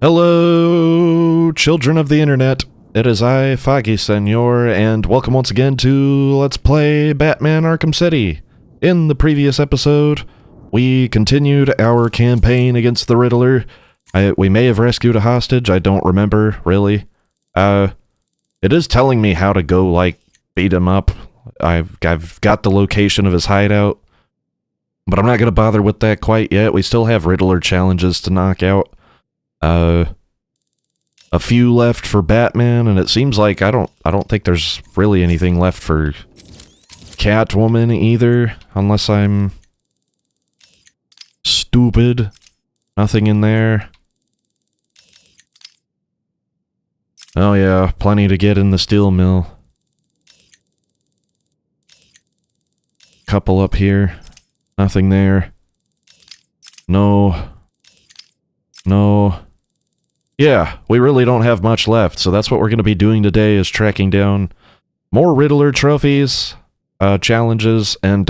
Hello, children of the internet. It is I, Foggy Senor, and welcome once again to Let's Play Batman Arkham City. In the previous episode, we continued our campaign against the Riddler. We may have rescued a hostage, I don't remember, really. It is telling me how to go, like, beat him up. I've got the location of his hideout, but I'm not gonna bother with that quite yet. We still have Riddler challenges to knock out. A few left for Batman, and it seems like I don't think there's really anything left for Catwoman either, unless I'm stupid. Nothing in there. Oh yeah, plenty to get in the steel mill. Couple up here. Nothing there. No. Yeah, we really don't have much left, so that's what we're going to be doing today, is tracking down more Riddler trophies, challenges, and,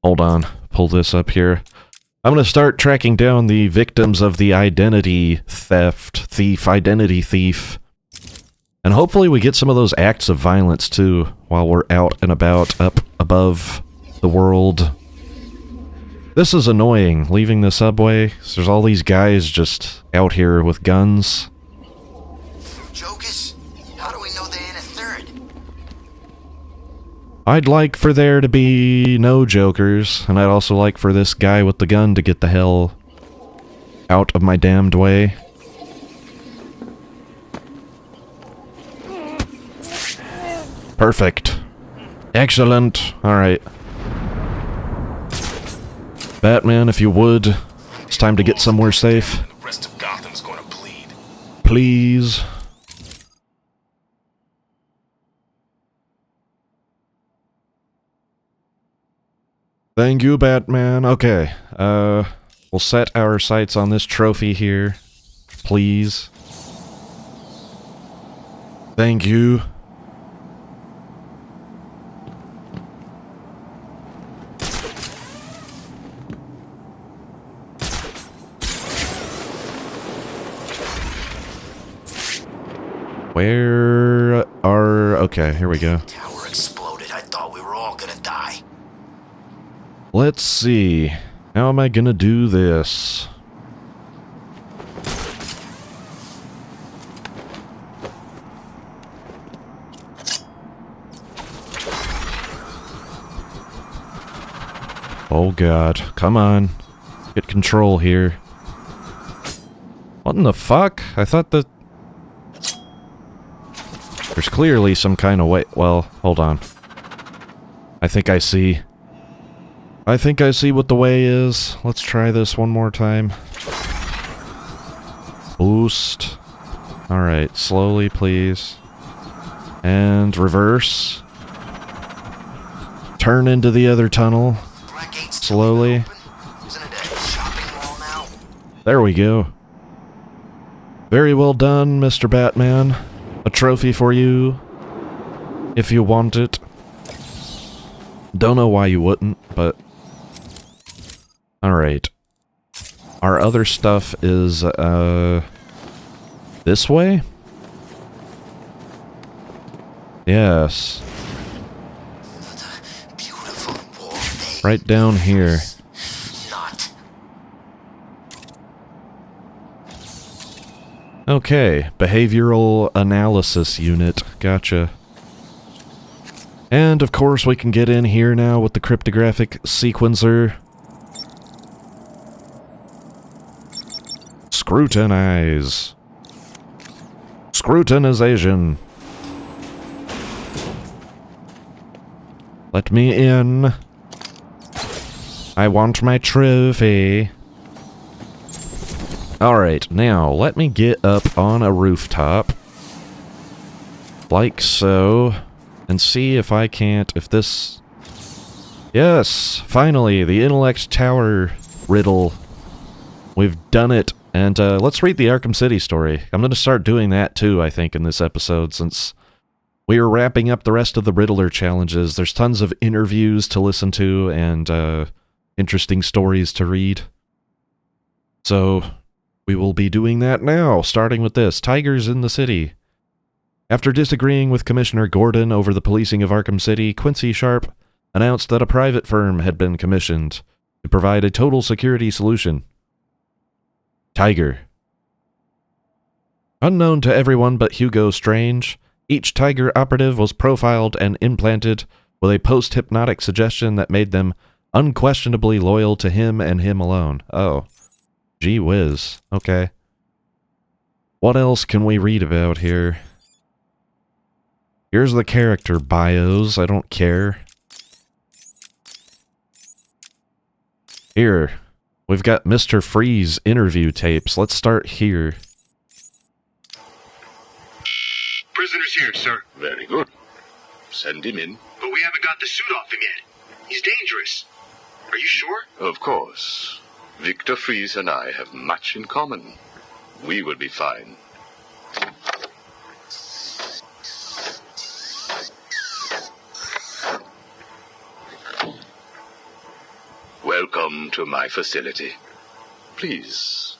hold on, pull this up here. I'm going to start tracking down the victims of the identity identity thief, and hopefully we get some of those acts of violence, too, while we're out and about, up above the world. This is annoying, leaving the subway. There's all these guys just out here with guns. Jokers? How do we know they ain't a third? I'd like for there to be no jokers, and I'd also like for this guy with the gun to get the hell out of my damned way. Perfect. Excellent. Alright. Batman, if you would, it's time to get somewhere safe. The rest of Gotham's gonna bleed. Please. Thank you, Batman. Okay, we'll set our sights on this trophy here. Please. Thank you. Where are... Okay, here we go. Tower exploded. I thought we were all gonna die. Let's see. How am I gonna do this? Oh god, come on. Get control here. What in the fuck? I thought that... There's clearly some kind of way... Well, hold on. I think I see. I think I see what the way is. Let's try this one more time. Boost. Alright, slowly, please. And reverse. Turn into the other tunnel. Slowly. There we go. Very well done, Mr. Batman. A trophy for you, if you want it. Don't know why you wouldn't, but... Alright. Our other stuff is, this way? Yes. Right down here. Okay, behavioral analysis unit. Gotcha. And of course we can get in here now with the cryptographic sequencer. Scrutinize. Scrutinization. Let me in. I want my trophy. Alright, now, let me get up on a rooftop. Like so. And see if I can't, if this... Yes! Finally, the intellect tower riddle. We've done it. And, let's read the Arkham City story. I'm gonna start doing that too, I think, in this episode, since we are wrapping up the rest of the Riddler challenges. There's tons of interviews to listen to, and, interesting stories to read. So... We will be doing that now, starting with this. Tigers in the City. After disagreeing with Commissioner Gordon over the policing of Arkham City, Quincy Sharp announced that a private firm had been commissioned to provide a total security solution. Tiger. Unknown to everyone but Hugo Strange, each Tiger operative was profiled and implanted with a post-hypnotic suggestion that made them unquestionably loyal to him and him alone. Oh. Gee whiz. Okay. What else can we read about here? Here's the character bios. I don't care. Here. We've got Mr. Freeze interview tapes. Let's start here. Prisoner's here, sir. Very good. Send him in. But we haven't got the suit off him yet. He's dangerous. Are you sure? Of course. Victor Freeze and I have much in common. We will be fine. Welcome to my facility. Please,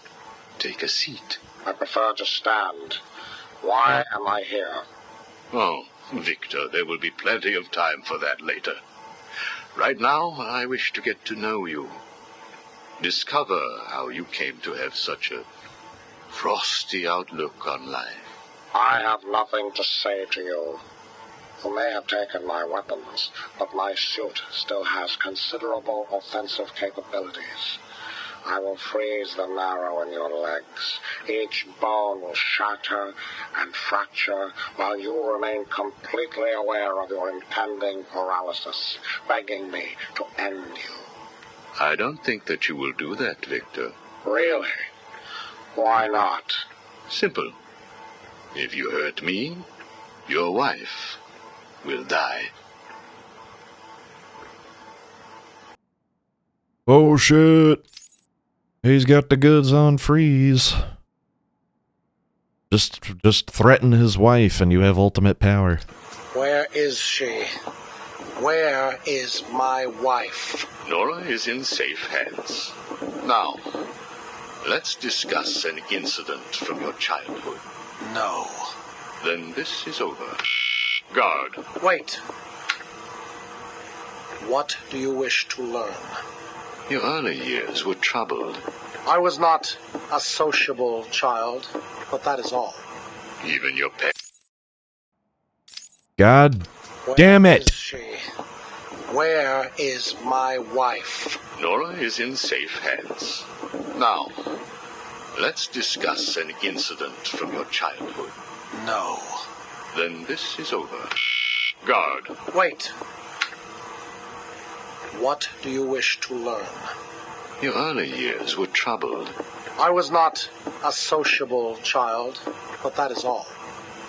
take a seat. I prefer to stand. Why am I here? Oh, Victor, there will be plenty of time for that later. Right now, I wish to get to know you. Discover how you came to have such a frosty outlook on life. I have nothing to say to you. You may have taken my weapons, but my suit still has considerable offensive capabilities. I will freeze the marrow in your legs. Each bone will shatter and fracture while you remain completely aware of your impending paralysis, begging me to end you. I don't think that you will do that, Victor. Really? Why not? Simple. If you hurt me, your wife will die. Oh shit. He's got the goods on Freeze. Just threaten his wife and you have ultimate power. Where is she? Where is my wife? Nora is in safe hands. Now, let's discuss an incident from your childhood. No. Then this is over. Guard. Wait. What do you wish to learn? Your early years were troubled. I was not a sociable child, but that is all. Even your God damn Where it! is she? Where is my wife? Nora is in safe hands. Now, let's discuss an incident from your childhood. No. Then this is over. Guard. Wait. What do you wish to learn? Your early years were troubled. I was not a sociable child, but that is all.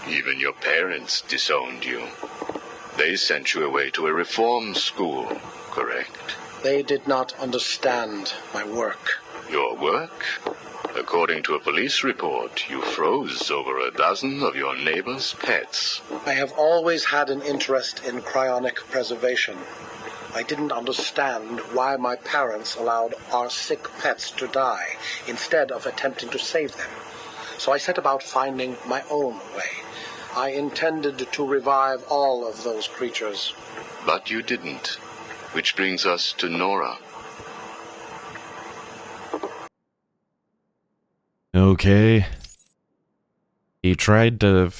Even your parents disowned you. They sent you away to a reform school, correct? They did not understand my work. Your work? According to a police report, you froze over a dozen of your neighbor's pets. I have always had an interest in cryonic preservation. I didn't understand why my parents allowed our sick pets to die instead of attempting to save them. So I set about finding my own way. I intended to revive all of those creatures. But you didn't. Which brings us to Nora. Okay. He tried to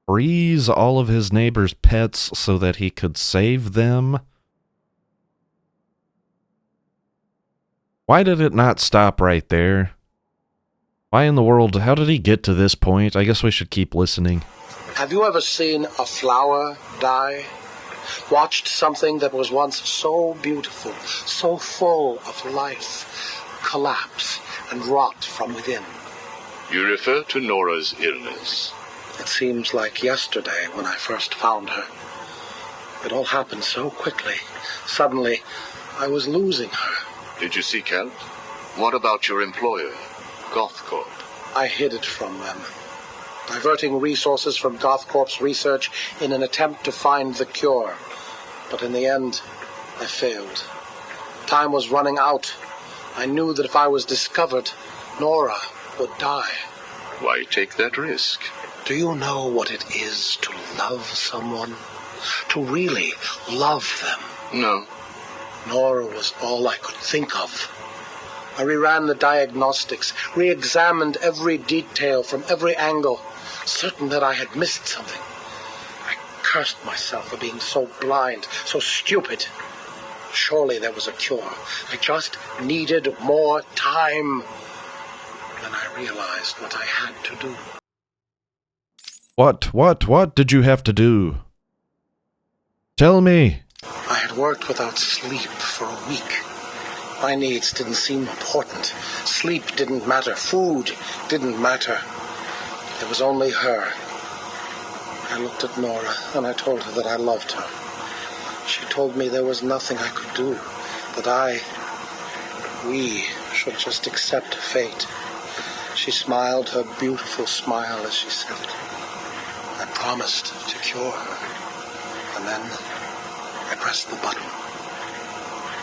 freeze all of his neighbors' pets so that he could save them. Why did it not stop right there? Why in the world, how did he get to this point? I guess we should keep listening. Have you ever seen a flower die? Watched something that was once so beautiful, so full of life, collapse and rot from within? You refer to Nora's illness. It seems like yesterday when I first found her. It all happened so quickly. Suddenly, I was losing her. Did you seek help? What about your employer, GothCorp? I hid it from them, diverting resources from GothCorp's research in an attempt to find the cure. But in the end, I failed. Time was running out. I knew that if I was discovered, Nora would die. Why take that risk? Do you know what it is to love someone? To really love them? No. Nora was all I could think of. I reran the diagnostics, re-examined every detail from every angle, certain that I had missed something. I cursed myself for being so blind, so stupid. Surely there was a cure. I just needed more time. Then I realized what I had to do. What did you have to do? Tell me. I had worked without sleep for a week. My needs didn't seem important. Sleep didn't matter. Food didn't matter. There was only her. I looked at Nora and I told her that I loved her. She told me there was nothing I could do, that we should just accept fate. She smiled her beautiful smile as she said it. I promised to cure her, and then I pressed the button.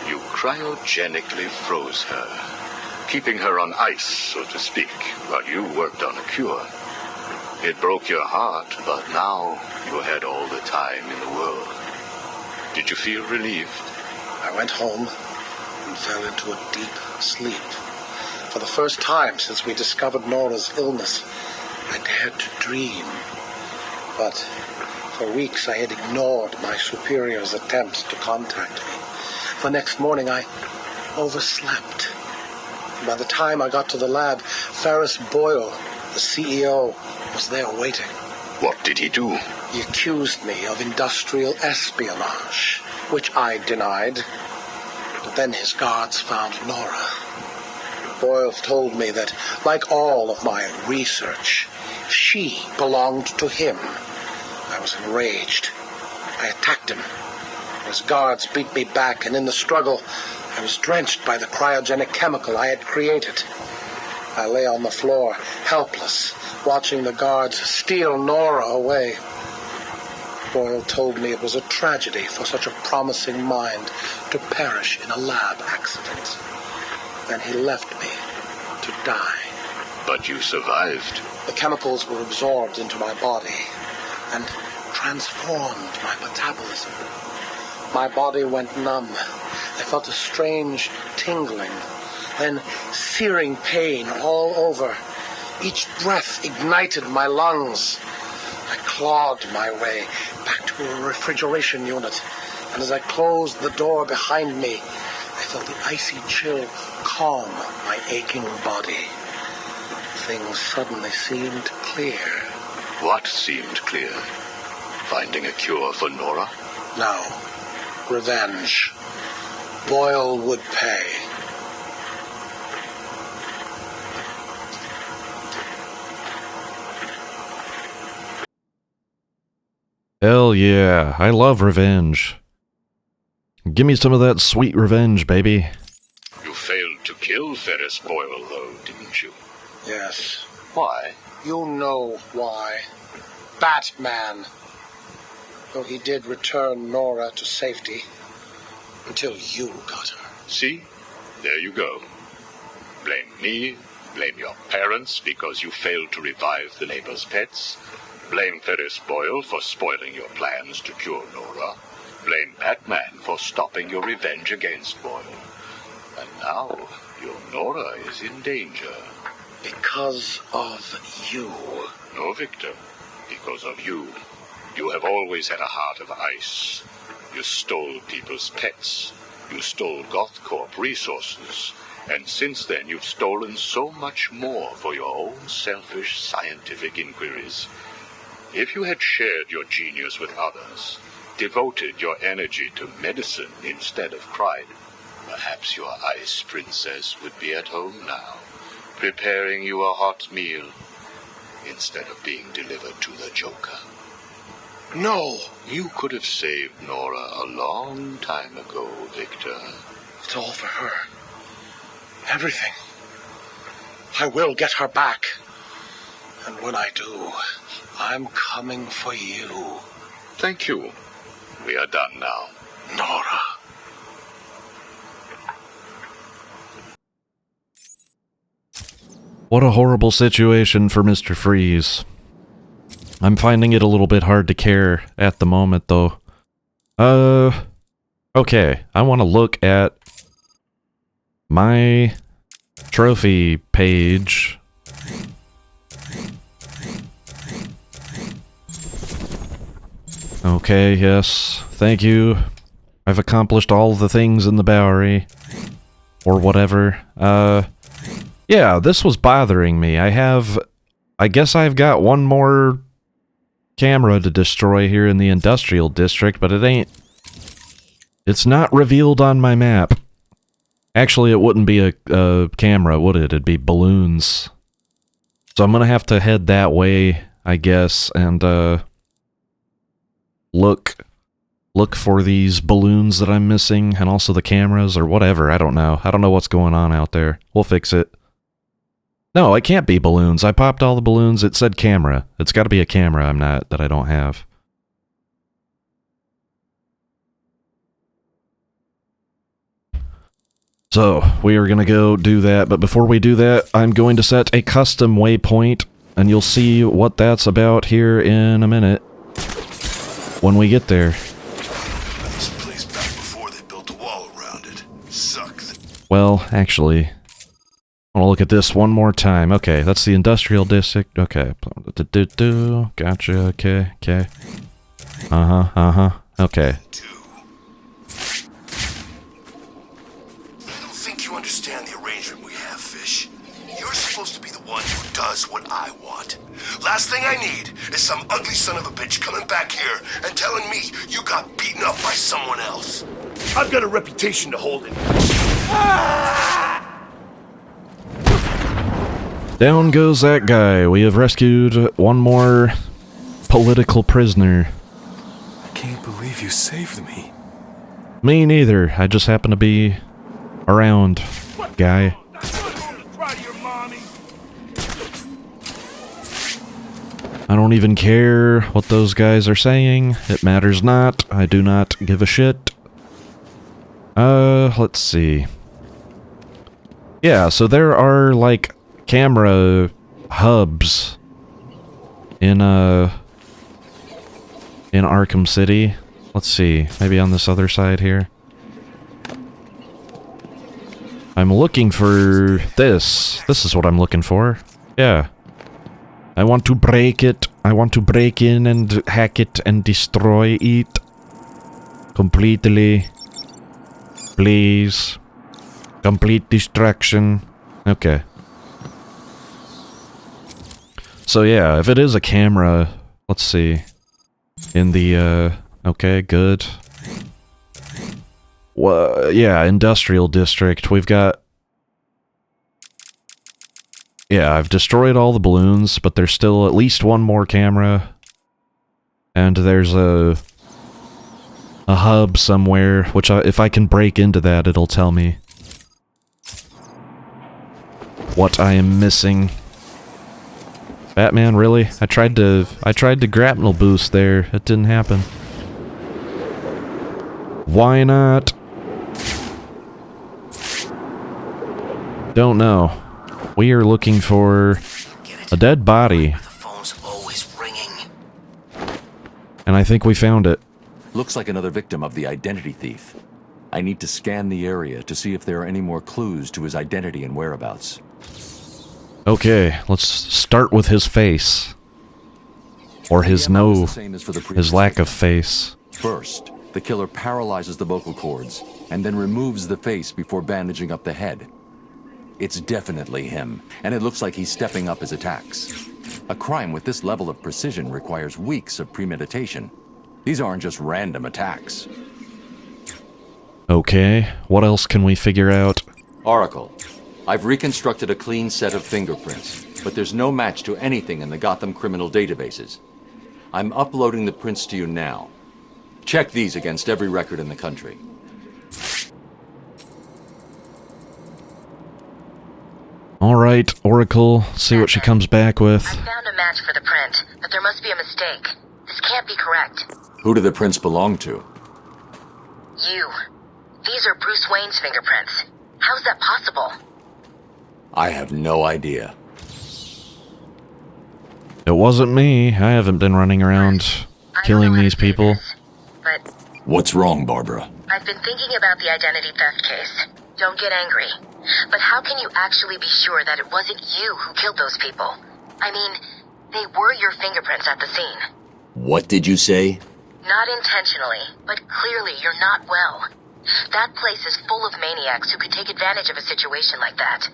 You cryogenically froze her, keeping her on ice, so to speak, while you worked on a cure. It broke your heart, but now you had all the time in the world. Did you feel relieved? I went home and fell into a deep sleep. For the first time since we discovered Nora's illness, I dared to dream. But for weeks I had ignored my superior's attempts to contact me. The next morning I overslept. By the time I got to the lab, Ferris Boyle, the CEO, was there waiting. What did he do? He accused me of industrial espionage, which I denied. But then his guards found Nora. Boyle told me that, like all of my research, she belonged to him. I was enraged. I attacked him. His guards beat me back, and in the struggle, I was drenched by the cryogenic chemical I had created. I lay on the floor, helpless, watching the guards steal Nora away. Boyle told me it was a tragedy for such a promising mind to perish in a lab accident. Then he left me to die. But you survived. The chemicals were absorbed into my body and transformed my metabolism. My body went numb. I felt a strange tingling, then searing pain all over. Each breath ignited my lungs. I clawed my way back to a refrigeration unit, and as I closed the door behind me, I felt the icy chill calm my aching body. Things suddenly seemed clear. What seemed clear? Finding a cure for Nora? No. Revenge. Boyle would pay. Hell yeah, I love revenge. Give me some of that sweet revenge, baby. You failed to kill Ferris Boyle, though, didn't you? Yes. Why? You know why. Batman. Though he did return Nora to safety. Until you got her. See? There you go. Blame me, blame your parents because you failed to revive the neighbor's pets. Blame Ferris Boyle for spoiling your plans to cure Nora. Blame Batman for stopping your revenge against Boyle. And now, your Nora is in danger. Because of you. No, Victor. Because of you. You have always had a heart of ice. You stole people's pets. You stole GothCorp resources. And since then, you've stolen so much more for your own selfish scientific inquiries. If you had shared your genius with others, devoted your energy to medicine instead of crime, perhaps your ice princess would be at home now, preparing you a hot meal instead of being delivered to the Joker. No! You could have saved Nora a long time ago, Victor. It's all for her. Everything. I will get her back. And when I do, I'm coming for you. Thank you. We are done now. Nora. What a horrible situation for Mr. Freeze. I'm finding it a little bit hard to care at the moment, though. Okay, I want to look at my trophy page. Okay, yes, thank you. I've accomplished all the things in the Bowery. Or whatever. Yeah, this was bothering me. I guess I've got one more camera to destroy here in the industrial district, but it's not revealed on my map. Actually, it wouldn't be a camera, would it? It'd be balloons. So I'm gonna have to head that way, I guess, and, look for these balloons that I'm missing, and also the cameras, or whatever, I don't know. I don't know what's going on out there. We'll fix it. No, it can't be balloons. I popped all the balloons, it said camera. It's gotta be a camera that I don't have. So, we are gonna go do that, but before we do that, I'm going to set a custom waypoint, and you'll see what that's about here in a minute. When we get there. This place back before they built a wall around it. Sucks. Well, actually, I want to look at this one more time. Okay, that's the industrial district. Okay. Gotcha. Okay. Okay. I don't think you understand the arrangement we have, Fish. You're supposed to be the one who does what I want. Last thing I need is some ugly son of a bitch coming back here and telling me you got beaten up by someone else. I've got a reputation to hold in. Down goes that guy. We have rescued one more political prisoner. I can't believe you saved me. Me neither. I just happen to be around, guy. I don't even care what those guys are saying. It matters not. I do not give a shit. Let's see. Yeah, so there are, like, camera hubs in Arkham City. Let's see. Maybe on this other side here. I'm looking for this. This is what I'm looking for. Yeah. I want to break it. I want to break in and hack it and destroy it. Completely. Please. Complete destruction. Okay. So yeah, if it is a camera, let's see. In the, okay, good. Well, yeah, industrial district. We've got... Yeah, I've destroyed all the balloons, but there's still at least one more camera. And there's a hub somewhere, which if I can break into that, it'll tell me what I am missing. Batman, really? I tried to grapnel boost there. It didn't happen. Why not? Don't know. We are looking for a dead body. The phone's always ringing. And I think we found it. Looks like another victim of the identity thief. I need to scan the area to see if there are any more clues to his identity and whereabouts. Okay, let's start with his face. Or his his lack of face. First, the killer paralyzes the vocal cords and then removes the face before bandaging up the head. It's definitely him, and it looks like he's stepping up his attacks. A crime with this level of precision requires weeks of premeditation. These aren't just random attacks. Okay, what else can we figure out? Oracle, I've reconstructed a clean set of fingerprints, but there's no match to anything in the Gotham criminal databases. I'm uploading the prints to you now. Check these against every record in the country. Alright, Oracle, see what she comes back with. I found a match for the print, but there must be a mistake. This can't be correct. Who do the prints belong to? You. These are Bruce Wayne's fingerprints. How's that possible? I have no idea. It wasn't me. I haven't been running around killing these people. But What's wrong, Barbara? I've been thinking about the identity theft case. Don't get angry. But how can you actually be sure that it wasn't you who killed those people? I mean, they were your fingerprints at the scene. What did you say? Not intentionally, but clearly you're not well. That place is full of maniacs who could take advantage of a situation like that.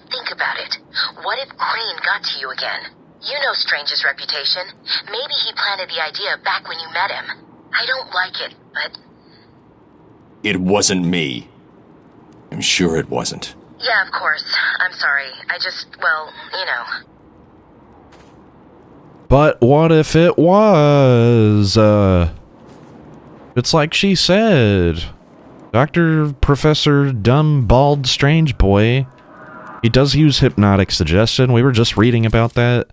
Think about it. What if Crane got to you again? You know Strange's reputation. Maybe he planted the idea back when you met him. I don't like it, but... It wasn't me. I'm sure it wasn't. Yeah, of course. I'm sorry. Well, you know. But what if it was? It's like she said. Dr. Professor Dumb Bald Strange Boy. He does use hypnotic suggestion. We were just reading about that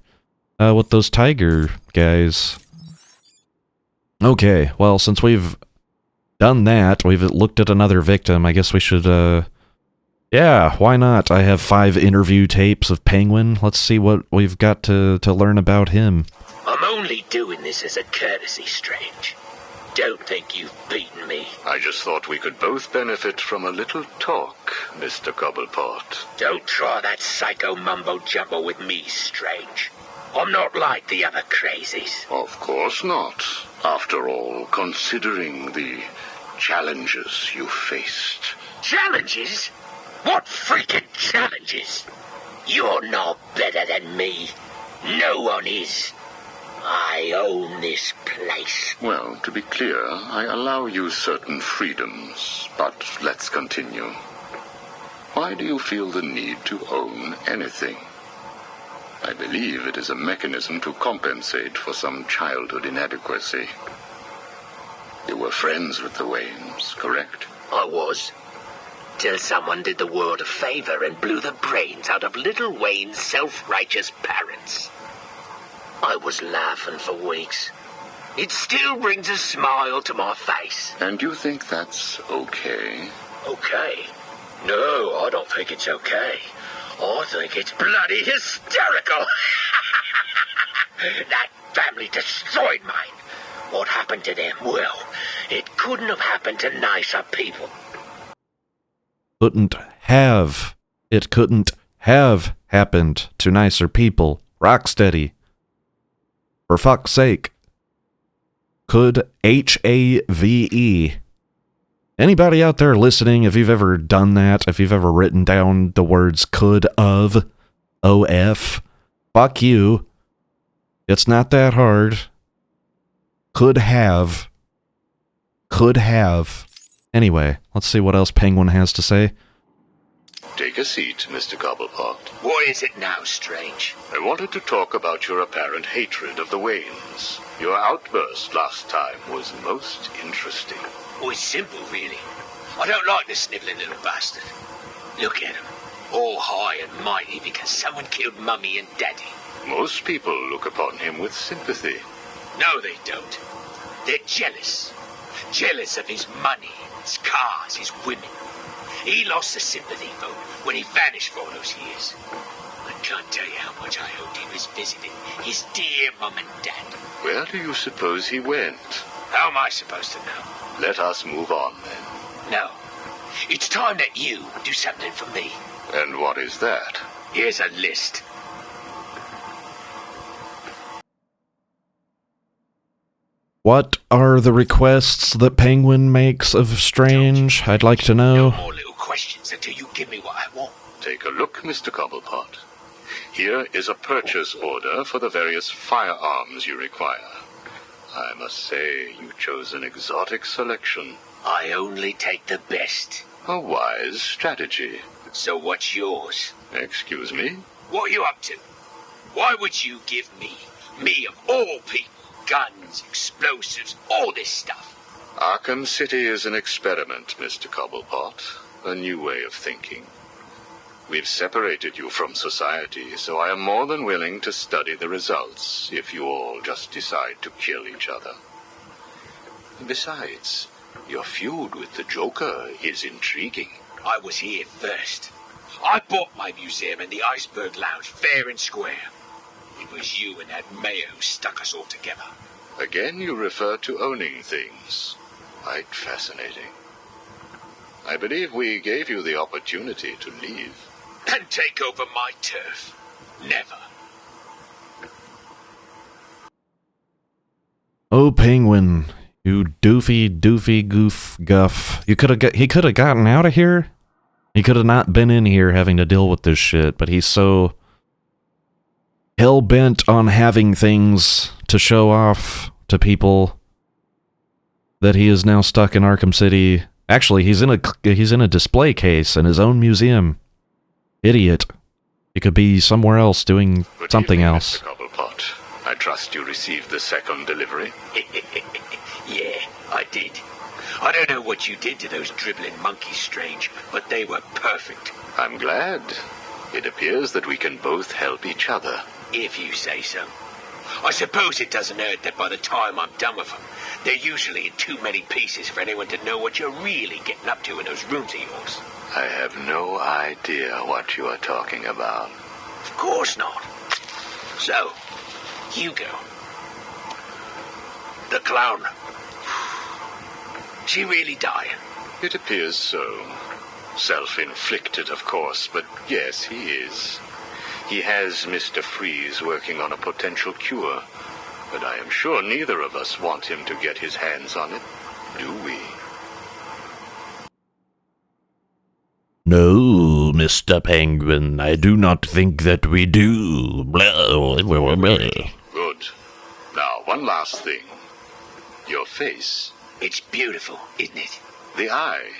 with those tiger guys. Okay, well, since we've done that, we've looked at another victim, I guess we should, yeah, why not? I have 5 interview tapes of Penguin. Let's see what we've got to learn about him. I'm only doing this as a courtesy, Strange. Don't think you've beaten me. I just thought we could both benefit from a little talk, Mr. Cobblepot. Don't try that psycho mumbo-jumbo with me, Strange. I'm not like the other crazies. Of course not. After all, considering the challenges you faced. Challenges? What freaking challenges? You're no better than me. No one is. I own this place. Well, to be clear, I allow you certain freedoms, but let's continue. Why do you feel the need to own anything? I believe it is a mechanism to compensate for some childhood inadequacy. You were friends with the Waynes, correct? I was. Till someone did the world a favor and blew the brains out of little Wayne's self-righteous parents. I was laughing for weeks. It still brings a smile to my face. And you think that's okay? Okay? No, I don't think it's okay. I think it's bloody hysterical. That family destroyed mine. What happened to them? Well, it couldn't have happened to nicer people. It couldn't have happened to nicer people. Rocksteady. For fuck's sake. Could H-A-V-E. Anybody out there listening, if you've ever done that, if you've ever written down the words could of, O-F, fuck you. It's not that hard. Could have. Anyway, let's see what else Penguin has to say. Take a seat, Mr. Cobblepot. What is it now, Strange? I wanted to talk about your apparent hatred of the Waynes. Your outburst last time was most interesting. Oh, it's simple, really. I don't like the snivelling little bastard. Look at him. All high and mighty because someone killed Mummy and Daddy. Most people look upon him with sympathy. No, they don't. They're jealous. Jealous of his money, his cars, his women. He lost the sympathy vote when he vanished for all those years. I can't tell you how much I hoped he was visiting his dear mum and dad. Where do you suppose he went? How am I supposed to know? Let us move on, then. No. It's time that you do something for me. And what is that? Here's a list. What are the requests that Penguin makes of Strange? I'd like to know. No more little questions until you give me what I want. Take a look, Mr. Cobblepot. Here is a purchase order for the various firearms you require. I must say, you chose an exotic selection. I only take the best. A wise strategy. So what's yours? Excuse me? What are you up to? Why would you give me of all people, guns, explosives, all this stuff? Arkham City is an experiment, Mr. Cobblepot. A new way of thinking. We've separated you from society, so I am more than willing to study the results if you all just decide to kill each other. Besides, your feud with the Joker is intriguing. I was here first. I bought my museum in the Iceberg Lounge fair and square. It was you and that Mayo who stuck us all together. Again, you refer to owning things. Quite fascinating. I believe we gave you the opportunity to leave. And take over my turf. Never. Oh, Penguin, you doofy goof guff. He could have gotten out of here. He could have not been in here having to deal with this shit, but he's so hell-bent on having things to show off to people that he is now stuck in Arkham City. Actually, he's in a display case in his own museum. Idiot. He could be somewhere else doing something else. Mr. Cobblepot. I trust you received the second delivery. Yeah, I did. I don't know what you did to those dribbling monkeys, Strange, but they were perfect. I'm glad. It appears that we can both help each other. If you say so. I suppose it doesn't hurt that by the time I'm done with them, they're usually in too many pieces for anyone to know what you're really getting up to in those rooms of yours. I have no idea what you are talking about. Of course not. So, Hugo. The clown. She really dying? It appears so. Self-inflicted, of course, but yes, he is. He has Mr. Freeze working on a potential cure, but I am sure neither of us want him to get his hands on it, do we? No, Mr. Penguin, I do not think that we do. Good. Now, one last thing. Your face. It's beautiful, isn't it? The eye.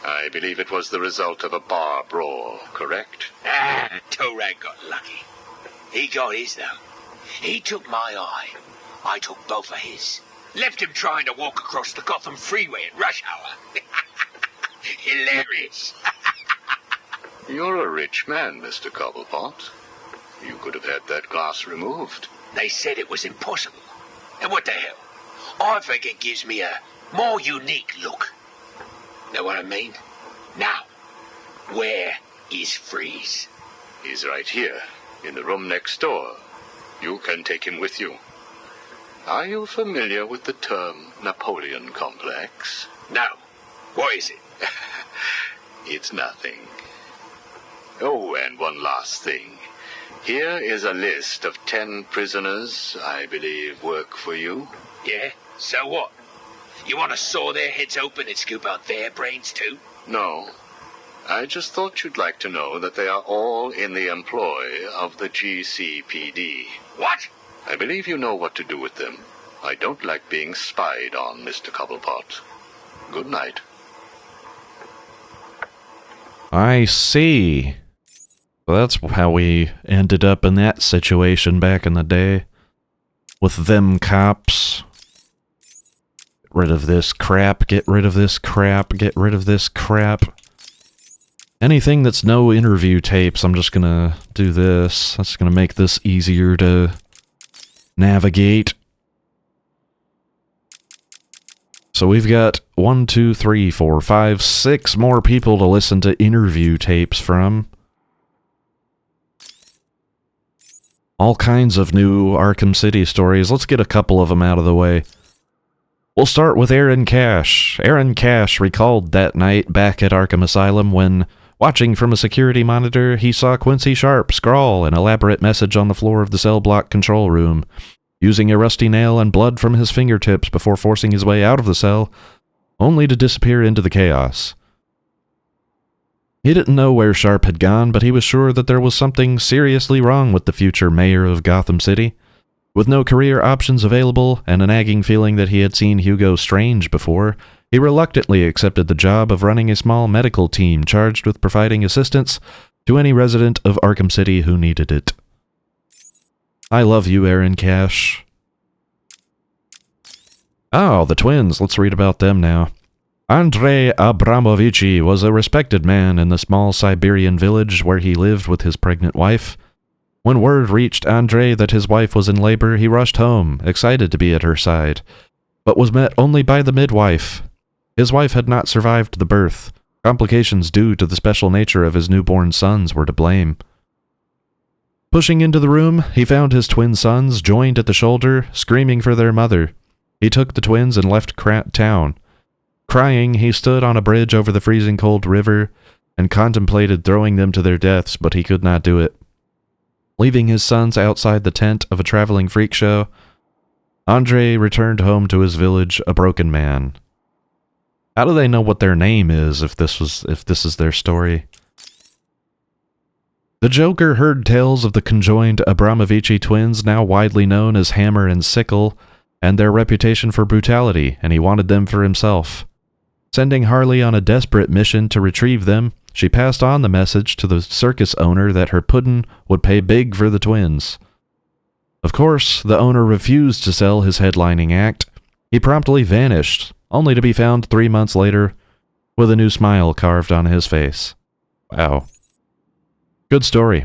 I believe it was the result of a bar brawl, correct? Torag got lucky. He got his, though. He took my eye. I took both of his. Left him trying to walk across the Gotham freeway at rush hour. Hilarious. You're a rich man, Mr. Cobblepot. You could have had that glass removed. They said it was impossible. And what the hell? I think it gives me a more unique look. Know what I mean? Now, where is Freeze? He's right here, in the room next door. You can take him with you. Are you familiar with the term Napoleon complex? No. What is it? It's nothing. Oh, and one last thing. Here is a list of 10 prisoners I believe work for you. Yeah? So what? You want to saw their heads open and scoop out their brains too? No. I just thought you'd like to know that they are all in the employ of the GCPD. What? I believe you know what to do with them. I don't like being spied on, Mr. Cobblepot. Good night. I see. So that's how we ended up in that situation back in the day. With them cops. Get rid of this crap, get rid of this crap, get rid of this crap. Anything that's no interview tapes, I'm just gonna do this. That's gonna make this easier to navigate. So we've got 1, 2, 3, 4, 5, 6 more people to listen to interview tapes from. All kinds of new Arkham City stories. Let's get a couple of them out of the way. We'll start with Aaron Cash. Aaron Cash recalled that night back at Arkham Asylum when, watching from a security monitor, he saw Quincy Sharp scrawl an elaborate message on the floor of the cell block control room, using a rusty nail and blood from his fingertips before forcing his way out of the cell, only to disappear into the chaos. He didn't know where Sharp had gone, but he was sure that there was something seriously wrong with the future mayor of Gotham City. With no career options available and a nagging feeling that he had seen Hugo Strange before, he reluctantly accepted the job of running a small medical team charged with providing assistance to any resident of Arkham City who needed it. I love you, Aaron Cash. Oh, the twins. Let's read about them now. Andrei Abramovici was a respected man in the small Siberian village where he lived with his pregnant wife. When word reached Andrei that his wife was in labor, he rushed home, excited to be at her side, but was met only by the midwife. His wife had not survived the birth. Complications due to the special nature of his newborn sons were to blame. Pushing into the room, he found his twin sons joined at the shoulder, screaming for their mother. He took the twins and left town. Crying, he stood on a bridge over the freezing cold river and contemplated throwing them to their deaths, but he could not do it. Leaving his sons outside the tent of a traveling freak show, Andre returned home to his village a broken man. How do they know what their name is if this is their story? The Joker heard tales of the conjoined Abramovici twins, now widely known as Hammer and Sickle, and their reputation for brutality, and he wanted them for himself. Sending Harley on a desperate mission to retrieve them, she passed on the message to the circus owner that her puddin' would pay big for the twins. Of course, the owner refused to sell his headlining act. He promptly vanished, only to be found 3 months later with a new smile carved on his face. Wow. Good story.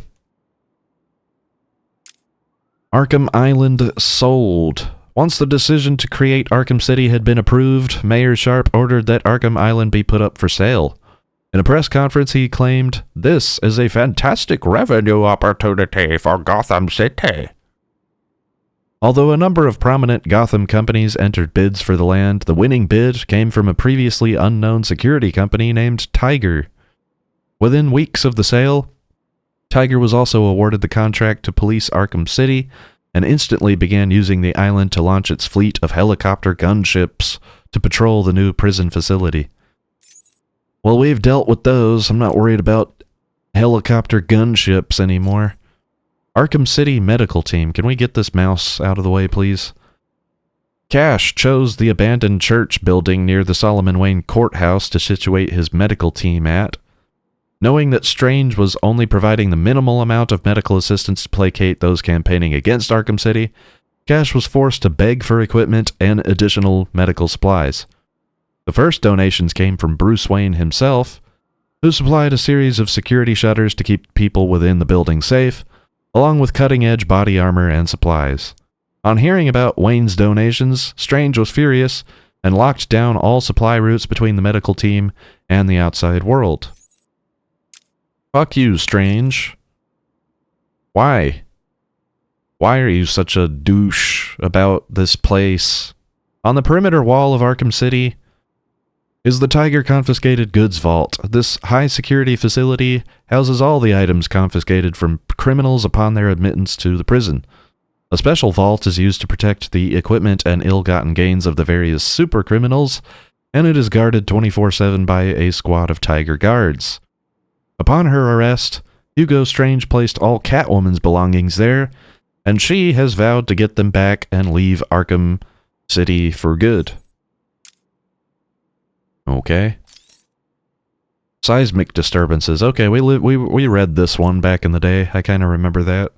Arkham Island sold. Once the decision to create Arkham City had been approved, Mayor Sharp ordered that Arkham Island be put up for sale. In a press conference, he claimed, "This is a fantastic revenue opportunity for Gotham City." Although a number of prominent Gotham companies entered bids for the land, the winning bid came from a previously unknown security company named Tiger. Within weeks of the sale, Tiger was also awarded the contract to police Arkham City and instantly began using the island to launch its fleet of helicopter gunships to patrol the new prison facility. Well, we've dealt with those. I'm not worried about helicopter gunships anymore. Arkham City medical team. Can we get this mouse out of the way, please? Cash chose the abandoned church building near the Solomon Wayne courthouse to situate his medical team at. Knowing that Strange was only providing the minimal amount of medical assistance to placate those campaigning against Arkham City, Cash was forced to beg for equipment and additional medical supplies. The first donations came from Bruce Wayne himself, who supplied a series of security shutters to keep people within the building safe, along with cutting-edge body armor and supplies. On hearing about Wayne's donations, Strange was furious and locked down all supply routes between the medical team and the outside world. Fuck you, Strange. Why? Why are you such a douche about this place? On the perimeter wall of Arkham City is the Tiger Confiscated Goods Vault. This high-security facility houses all the items confiscated from criminals upon their admittance to the prison. A special vault is used to protect the equipment and ill-gotten gains of the various super-criminals, and it is guarded 24/7 by a squad of Tiger guards. Upon her arrest, Hugo Strange placed all Catwoman's belongings there, and she has vowed to get them back and leave Arkham City for good. Okay. Seismic disturbances. Okay, we read this one back in the day. I kind of remember that.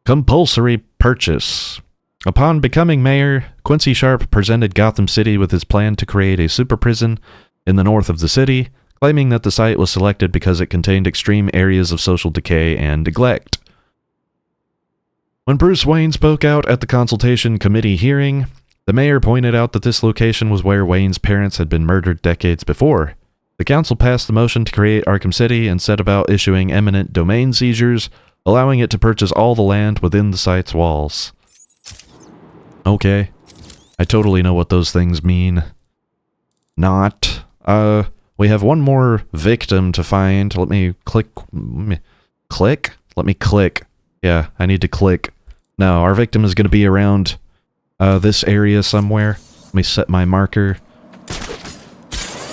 Compulsory purchase. Upon becoming mayor, Quincy Sharp presented Gotham City with his plan to create a super prison in the north of the city, claiming that the site was selected because it contained extreme areas of social decay and neglect. When Bruce Wayne spoke out at the consultation committee hearing, the mayor pointed out that this location was where Wayne's parents had been murdered decades before. The council passed the motion to create Arkham City and set about issuing eminent domain seizures, allowing it to purchase all the land within the site's walls. Okay. I totally know what those things mean. Not. We have one more victim to find. Let me click. Let me click. Yeah, I need to click. No, our victim is going to be around this area somewhere. Let me set my marker.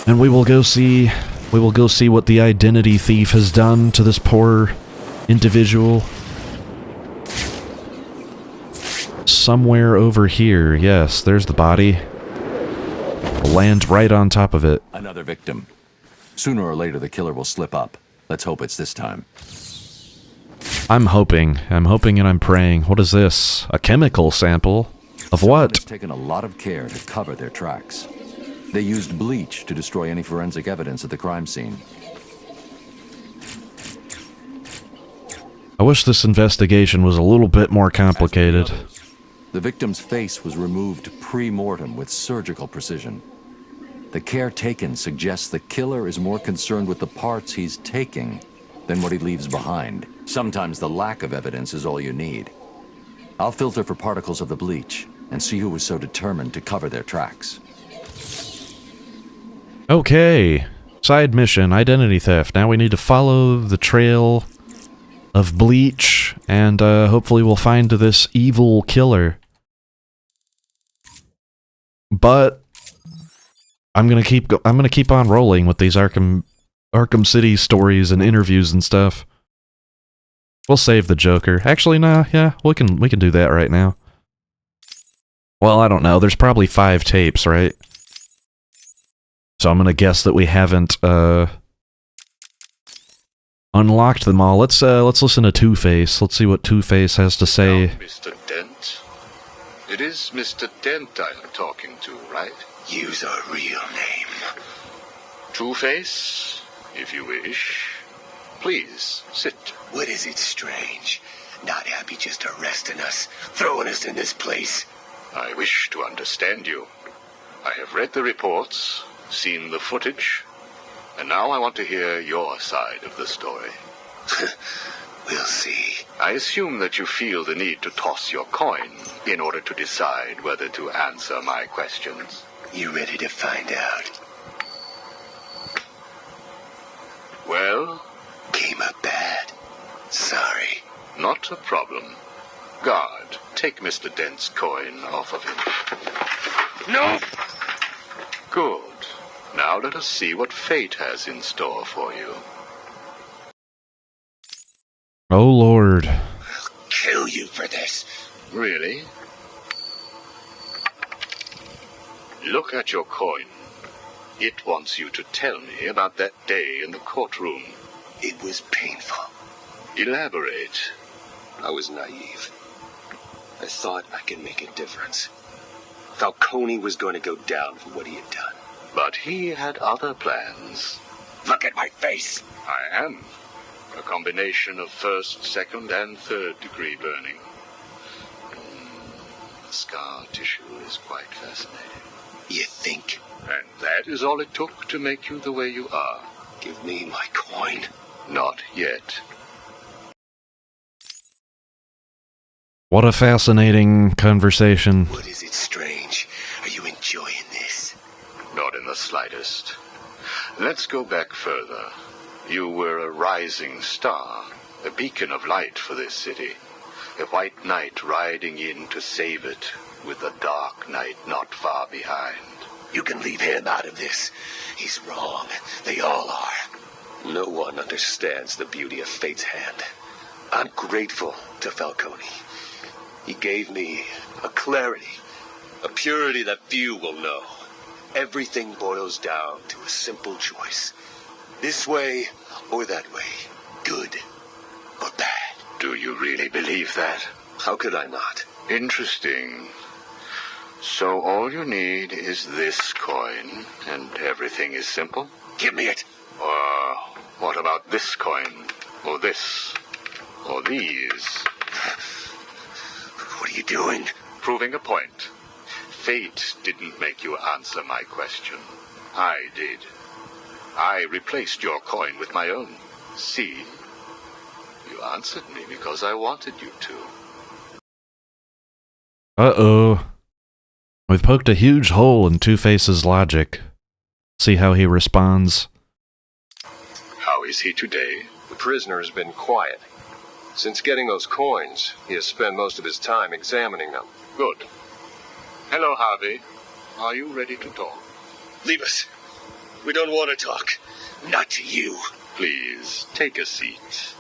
And we will go see what the identity thief has done to this poor individual. Somewhere over here. Yes, there's the body. We'll land right on top of it. Another victim. Sooner or later, the killer will slip up. Let's hope it's this time. I'm hoping and I'm praying. What is this? A chemical sample? Of what? It's taken a lot of care to cover their tracks. They used bleach to destroy any forensic evidence at the crime scene. I wish this investigation was a little bit more complicated. The victim's face was removed pre-mortem with surgical precision. The care taken suggests the killer is more concerned with the parts he's taking than what he leaves behind. Sometimes the lack of evidence is all you need. I'll filter for particles of the bleach and see who was so determined to cover their tracks. Okay. Side mission, identity theft. Now we need to follow the trail of bleach, and hopefully we'll find this evil killer. But I'm gonna keep on rolling with these Arkham City stories and interviews and stuff. We'll save the Joker. Actually, nah, yeah, we can do that right now. Well, I don't know. There's probably 5 tapes, right? So I'm gonna guess that we haven't unlocked them all. Let's listen to Two-Face. Let's see what Two-Face has to say. Now, Mr. Dent. It is Mr. Dent I'm talking to, right? Use our real name. Two-Face, if you wish. Please, sit. What is it, Strange? Not happy just arresting us, throwing us in this place? I wish to understand you. I have read the reports, seen the footage, and now I want to hear your side of the story. We'll see. I assume that you feel the need to toss your coin in order to decide whether to answer my questions. You ready to find out? Well? Came up bad. Sorry. Not a problem. Guard, take Mr. Dent's coin off of him. No! Good. Now let us see what fate has in store for you. Oh, Lord. I'll kill you for this. Really? Look at your coin. It wants you to tell me about that day in the courtroom. It was painful. Elaborate. I was naive. I thought I could make a difference. Falcone was going to go down for what he had done. But he had other plans. Look at my face. I am. A combination of first, second, and third degree burning. The scar tissue is quite fascinating. You think? And that is all it took to make you the way you are. Give me my coin. Not yet. What a fascinating conversation. What is it, Strange? Are you enjoying this? Not in the slightest. Let's go back further. You were a rising star, a beacon of light for this city. A white knight riding in to save it, with a dark knight not far behind. You can leave him out of this. He's wrong. They all are. No one understands the beauty of fate's hand. I'm grateful to Falcone. He gave me a clarity, a purity that few will know. Everything boils down to a simple choice. This way or that way. Good or bad. Do you really believe that? How could I not? Interesting. So all you need is this coin, and everything is simple? Give me it. Or what about this coin? Or this? Or these? What are you doing? Proving a point. Fate didn't make you answer my question. I did. I replaced your coin with my own. See? You answered me because I wanted you to. Uh-oh. We've poked a huge hole in Two-Face's logic. See how he responds. How is he today? The prisoner has been quiet. Since getting those coins, he has spent most of his time examining them. Good. Hello, Harvey. Are you ready to talk? Leave us. We don't want to talk. Not to you. Please, take a seat.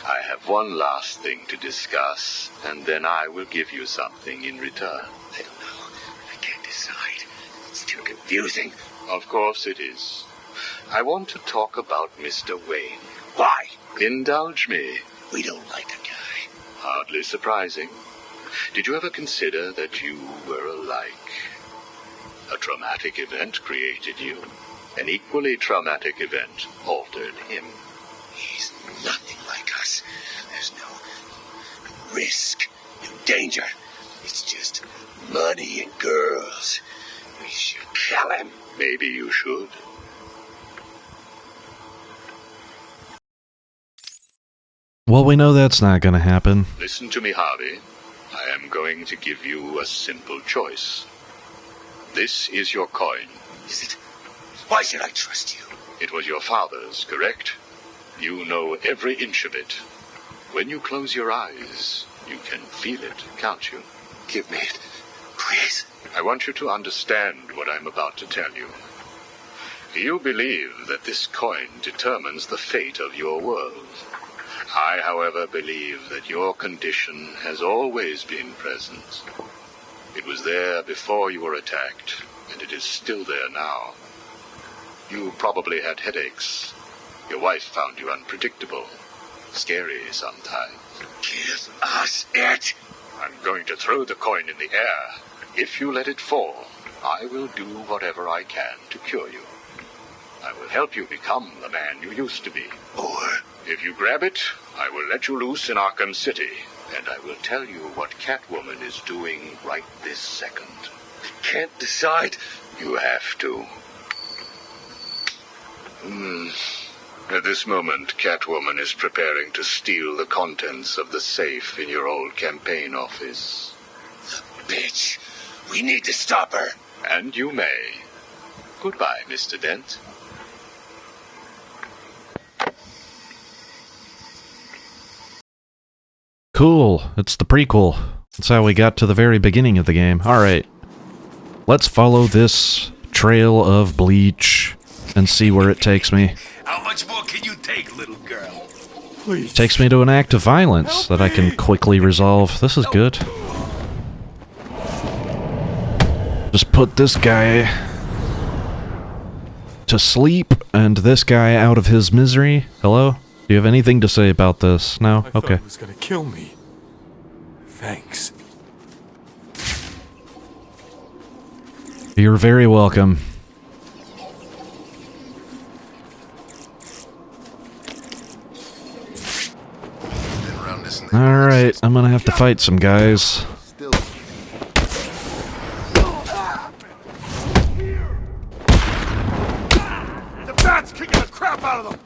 I have one last thing to discuss, and then I will give you something in return. I don't know. I can't decide. It's too confusing. Of course it is. I want to talk about Mr. Wayne. Why? Indulge me. We don't like the guy. Hardly surprising. Did you ever consider that you were alike? A traumatic event created you. An equally traumatic event altered him. He's nothing like us. There's no risk, no danger. It's just money and girls. We should kill him. Maybe you should. Well, we know that's not gonna happen. Listen to me, Harvey. I am going to give you a simple choice. This is your coin. Is it? Why should I trust you? It was your father's, correct? You know every inch of it. When you close your eyes, you can feel it, can't you? Give me it, please. I want you to understand what I'm about to tell you. You believe that this coin determines the fate of your world. I, however, believe that your condition has always been present. It was there before you were attacked, and it is still there now. You probably had headaches. Your wife found you unpredictable, scary sometimes. Give us it! I'm going to throw the coin in the air. If you let it fall, I will do whatever I can to cure you. I will help you become the man you used to be. Or, if you grab it, I will let you loose in Arkham City, and I will tell you what Catwoman is doing right this second. I can't decide. You have to. At this moment, Catwoman is preparing to steal the contents of the safe in your old campaign office. The bitch! We need to stop her! And you may. Goodbye, Mr. Dent. Cool. It's the prequel. That's how we got to the very beginning of the game. Alright. Let's follow this trail of bleach and see where it takes me. How much more can you take, little girl? Please. Takes me to an act of violence that I can quickly resolve. This is good. Just put this guy to sleep and this guy out of his misery. Hello? Do you have anything to say about this? No? Okay. He was gonna kill me. Thanks. You're very welcome. Alright, I'm gonna have to fight some guys. The bat's kicking the crap out of them!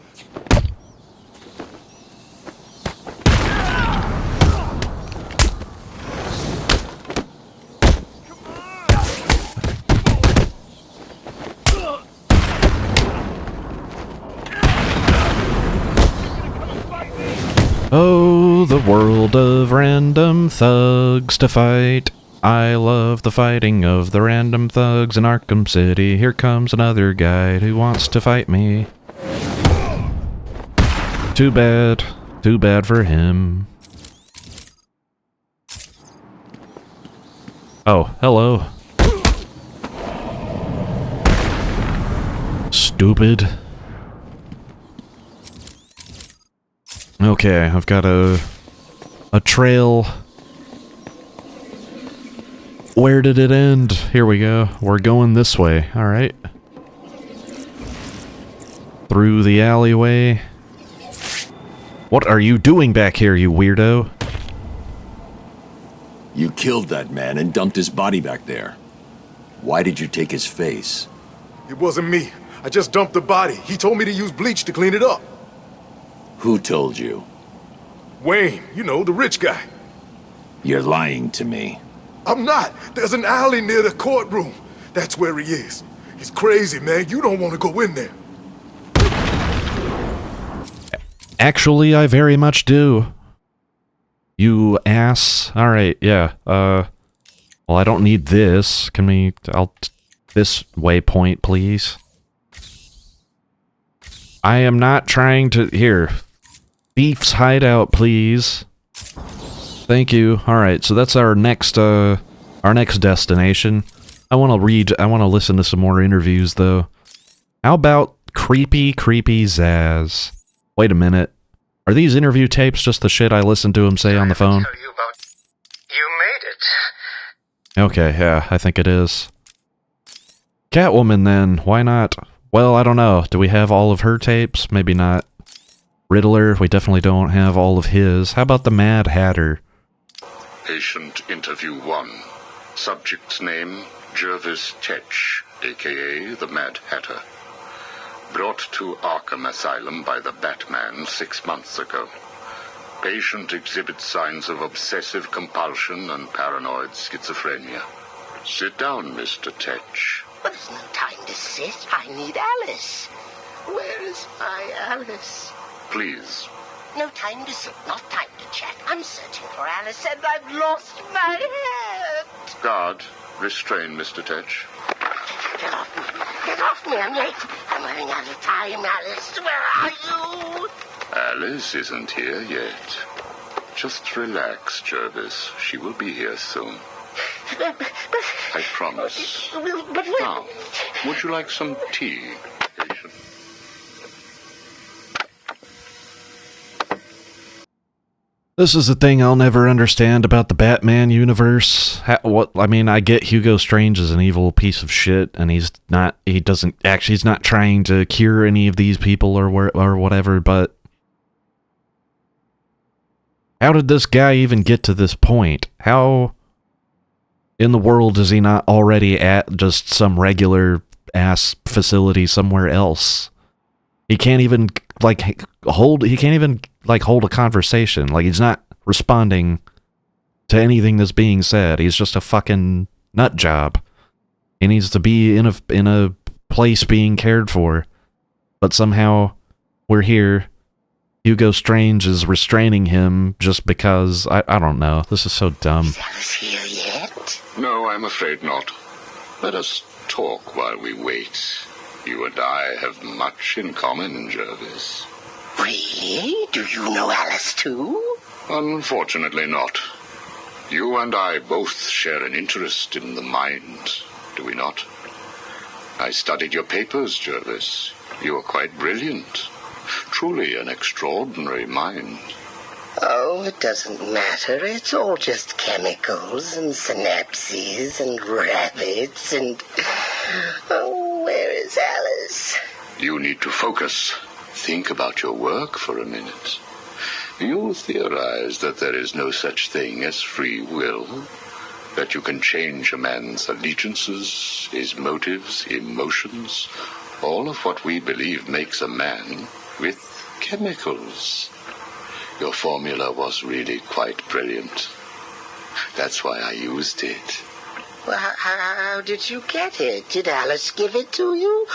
Oh, the world of random thugs to fight. I love the fighting of the random thugs in Arkham City. Here comes another guy who wants to fight me. Too bad. Too bad for him. Oh, hello. Stupid. Okay, I've got a trail. Where did it end? Here we go. We're going this way. Alright. Through the alleyway. What are you doing back here, you weirdo? You killed that man and dumped his body back there. Why did you take his face? It wasn't me. I just dumped the body. He told me to use bleach to clean it up. Who told you? Wayne, you know, the rich guy. You're lying to me. I'm not. There's an alley near the courtroom. That's where he is. He's crazy, man. You don't want to go in there. Actually, I very much do. You ass. Alright, yeah. Well, I don't need this. Can we... this waypoint, please. I am not trying to... Here. Thief's hideout, please. Thank you. Alright, so that's our next destination. I want to listen to some more interviews, though. How about Creepy Zaz? Wait a minute. Are these interview tapes just the shit I listened to him say on the phone? You made it. Okay, yeah, I think it is. Catwoman, then. Why not? Well, I don't know. Do we have all of her tapes? Maybe not. Riddler, we definitely don't have all of his. How about the Mad Hatter? Patient interview 1. Subject's name, Jervis Tetch, a.k.a. the Mad Hatter. Brought to Arkham Asylum by the Batman 6 months ago. Patient exhibits signs of obsessive compulsion and paranoid schizophrenia. Sit down, Mr. Tetch. But there's no time to sit. I need Alice. Where is my Alice? Please. No time to sit, not time to chat. I'm searching for Alice and I've lost my head. Guard, restrain Mr. Tetch. Get off me. Get off me. I'm late. I'm running out of time, Alice. Where are you? Alice isn't here yet. Just relax, Jervis. She will be here soon. I promise. But Now, would you like some tea, patient? This is the thing I'll never understand about the Batman universe. I get Hugo Strange is an evil piece of shit, and he's not trying to cure any of these people or whatever, but how did this guy even get to this point? How in the world is he not already at just some regular ass facility somewhere else? He can't even hold a conversation. Like, he's not responding to anything that's being said. He's just a fucking nut job. He needs to be in a place being cared for. But somehow we're here. Hugo Strange is restraining him just because, I don't know. This is so dumb. Is Alice here yet? No, I'm afraid not. Let us talk while we wait. You and I have much in common, Jervis. Really? Do you know Alice too? Unfortunately not. You and I both share an interest in the mind, do we not? I studied your papers, Jervis. You are quite brilliant. Truly an extraordinary mind. Oh, it doesn't matter. It's all just chemicals and synapses and rabbits and... Oh, where is Alice? You need to focus. Think about your work for a minute. You theorize that there is no such thing as free will, that you can change a man's allegiances, his motives, emotions, all of what we believe makes a man with chemicals. Your formula was really quite brilliant. That's why I used it. Well, how did you get it? Did Alice give it to you?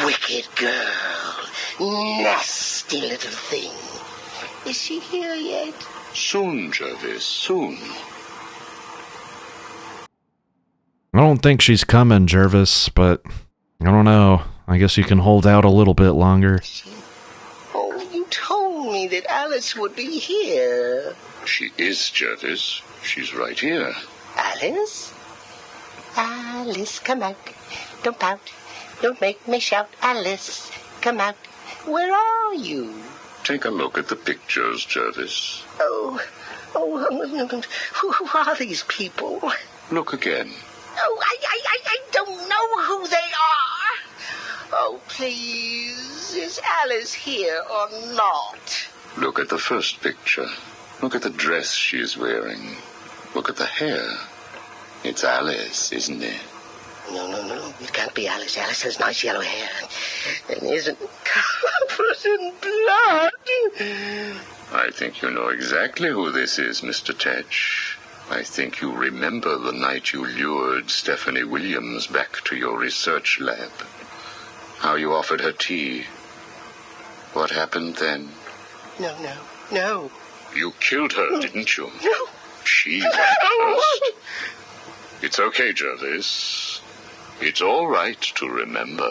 Wicked girl. Nasty little thing. Is she here yet? Soon, Jervis, soon. I don't think she's coming, Jervis, but I don't know. I guess you can hold out a little bit longer. Oh, you told me that Alice would be here. She is, Jervis. She's right here. Alice? Alice, come out. Don't pout. Don't make me shout. Alice, come out. Where are you? Take a look at the pictures, Jervis. Oh, who are these people? Look again. Oh, I don't know who they are. Oh, please, is Alice here or not? Look at the first picture. Look at the dress she is wearing. Look at the hair. It's Alice, isn't it? No, it can't be Alice. Alice has nice yellow hair and isn't covered in blood. I think you know exactly who this is, Mr. Tetch. I think you remember the night you lured Stephanie Williams back to your research lab. How you offered her tea. What happened then? No. You killed her, didn't you? No. She went first. It's okay, Jervis. It's all right to remember.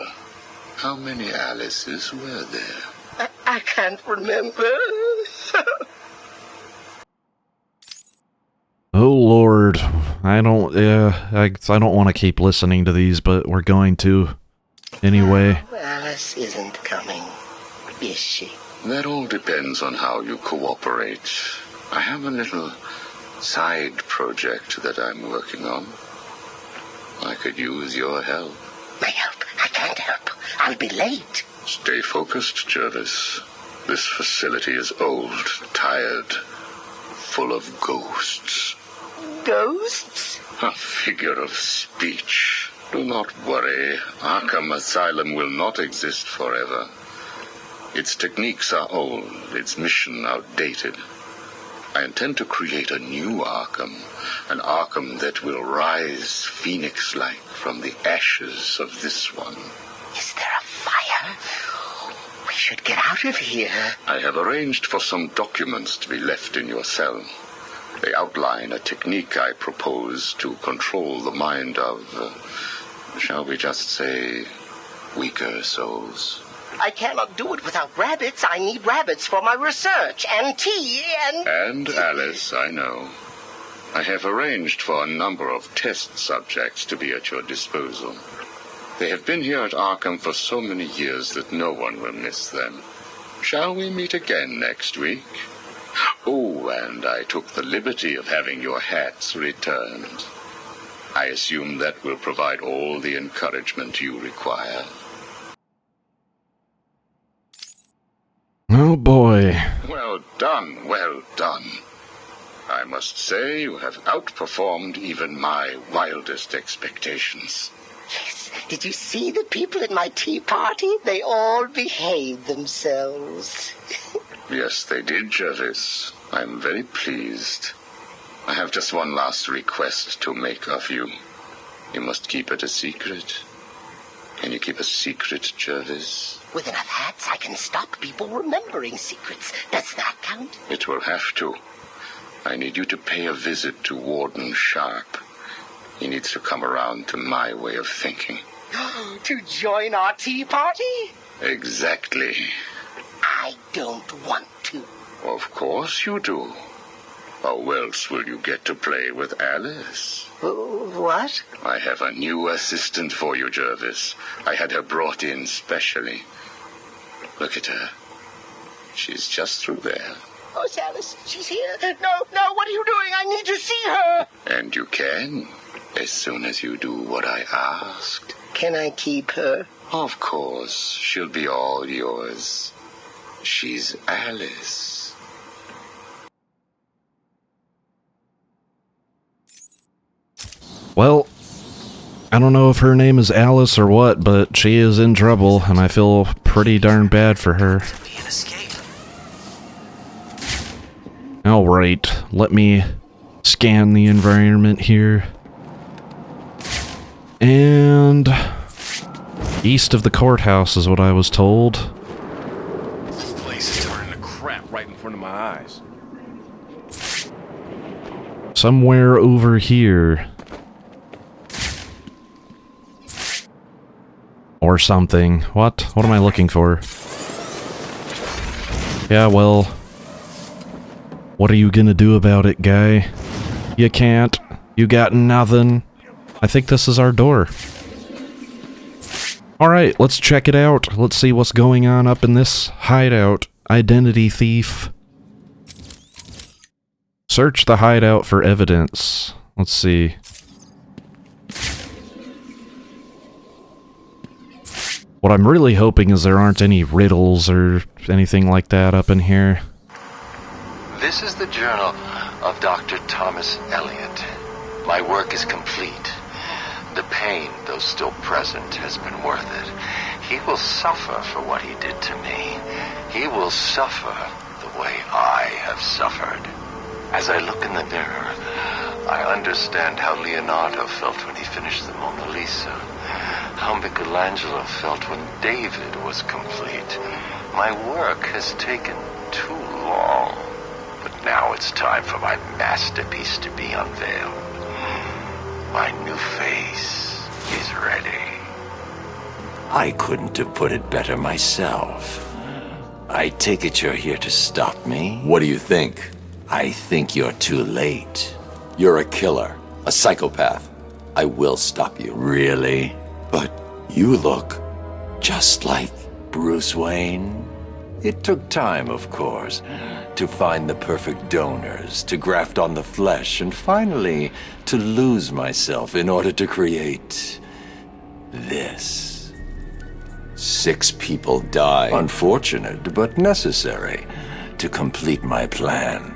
How many Alices were there? I can't remember. Oh Lord, I don't want to keep listening to these, but we're going to anyway. Alice isn't coming, is she? That all depends on how you cooperate. I have a little side project that I'm working on. I could use your help. My help? I can't help. I'll be late. Stay focused, Jervis. This facility is old, tired, full of ghosts. Ghosts? A figure of speech. Do not worry. Arkham Asylum will not exist forever. Its techniques are old, its mission outdated. I intend to create a new Arkham, an Arkham that will rise phoenix-like from the ashes of this one. Is there a fire? We should get out of here. I have arranged for some documents to be left in your cell. They outline a technique I propose to control the mind of, shall we just say, weaker souls. I cannot do it without rabbits. I need rabbits for my research, and tea, and... And Alice, I know. I have arranged for a number of test subjects to be at your disposal. They have been here at Arkham for so many years that no one will miss them. Shall we meet again next week? Oh, and I took the liberty of having your hats returned. I assume that will provide all the encouragement you require. Oh boy. Well done, well done. I must say you have outperformed even my wildest expectations. Yes, did you see the people at my tea party? They all behaved themselves. Yes, they did, Jervis. I'm very pleased. I have just one last request to make of you. You must keep it a secret. Can you keep a secret, Jervis? With enough hats, I can stop people remembering secrets. Does that count? It will have to. I need you to pay a visit to Warden Sharp. He needs to come around to my way of thinking. To join our tea party? Exactly. I don't want to. Of course you do. How else will you get to play with Alice? What? I have a new assistant for you, Jervis. I had her brought in specially. Look at her. She's just through there. Oh, it's Alice. She's here. No, what are you doing? I need to see her. And you can, as soon as you do what I asked. Can I keep her? Of course. She'll be all yours. She's Alice. Well, I don't know if her name is Alice or what, but she is in trouble, and I feel pretty darn bad for her. Alright, let me scan the environment here. And east of the courthouse is what I was told. This place is turning to crap right in front of my eyes. Somewhere over here. Or something. What? What am I looking for? Yeah, well... what are you gonna do about it, guy? You can't. You got nothing. I think this is our door. Alright, let's check it out. Let's see what's going on up in this hideout. Identity thief. Search the hideout for evidence. Let's see. What I'm really hoping is there aren't any riddles or anything like that up in here. This is the journal of Dr. Thomas Elliot. My work is complete. The pain, though still present, has been worth it. He will suffer for what he did to me. He will suffer the way I have suffered. As I look in the mirror, I understand how Leonardo felt when he finished the Mona Lisa. How Michelangelo felt when David was complete. My work has taken too long. But now it's time for my masterpiece to be unveiled. My new face is ready. I couldn't have put it better myself. I take it you're here to stop me? What do you think? I think you're too late. You're a killer, a psychopath. I will stop you. Really? But you look just like Bruce Wayne. It took time, of course, to find the perfect donors, to graft on the flesh, and finally to lose myself in order to create this. 6 people died. Unfortunate, but necessary to complete my plan.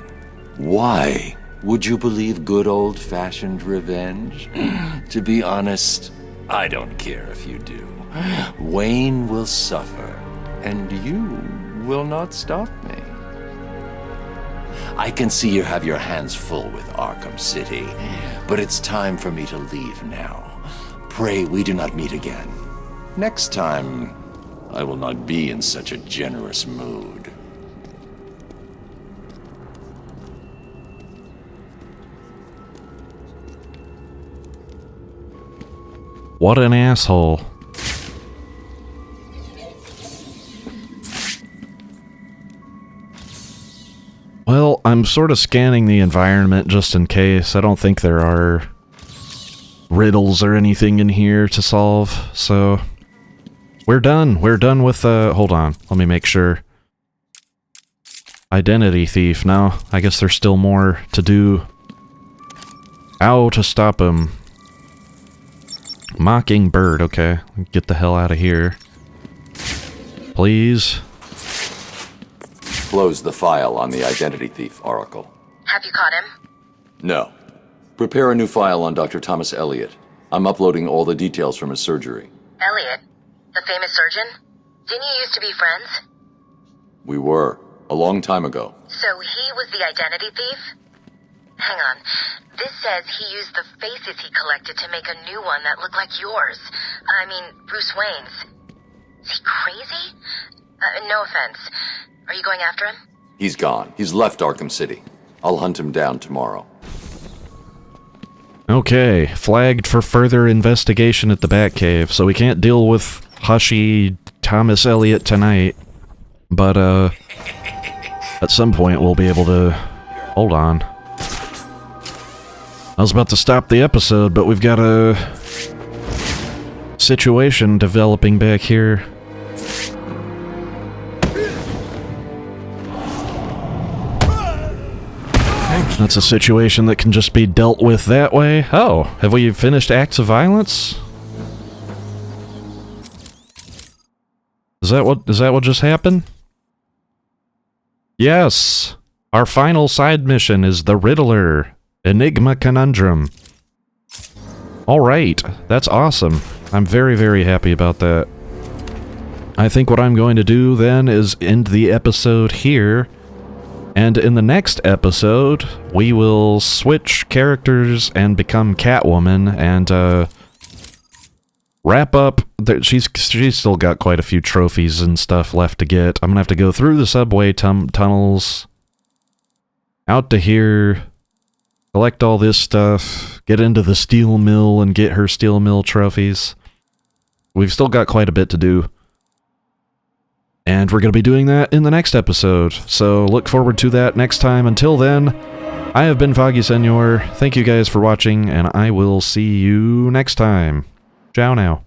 Why would you believe good old-fashioned revenge? To be honest, I don't care if you do. Wayne will suffer, and you will not stop me. I can see you have your hands full with Arkham City, but it's time for me to leave now. Pray we do not meet again. Next time, I will not be in such a generous mood. What an asshole. Well, I'm sort of scanning the environment just in case. I don't think there are riddles or anything in here to solve, so we're done. We're done with, hold on, let me make sure. Identity thief. No, I guess there's still more to do. Ow, to stop him. Mockingbird, okay. Get the hell out of here. Please. Close the file on the identity thief, Oracle. Have you caught him? No. Prepare a new file on Dr. Thomas Elliot. I'm uploading all the details from his surgery. Elliot? The famous surgeon? Didn't you used to be friends? We were. A long time ago. So he was the identity thief? Hang on. This says he used the faces he collected to make a new one that looked like yours. I mean, Bruce Wayne's. Is he crazy? No offense. Are you going after him? He's gone. He's left Arkham City. I'll hunt him down tomorrow. Okay, flagged for further investigation at the Batcave, so we can't deal with Hushy Thomas Elliot tonight. But, at some point we'll be able to... Hold on. I was about to stop the episode, but we've got a situation developing back here. That's a situation that can just be dealt with that way. Oh, have we finished acts of violence? Is that what just happened? Yes. Our final side mission is the Riddler Enigma Conundrum. All right, that's awesome. I'm very, very happy about that. I think what I'm going to do then is end the episode here. And in the next episode, we will switch characters and become Catwoman and wrap up. She's still got quite a few trophies and stuff left to get. I'm gonna have to go through the subway tunnels, out to here, collect all this stuff, get into the steel mill and get her steel mill trophies. We've still got quite a bit to do. And we're going to be doing that in the next episode, so look forward to that next time. Until then, I have been Foggy Senor. Thank you guys for watching, and I will see you next time. Ciao now.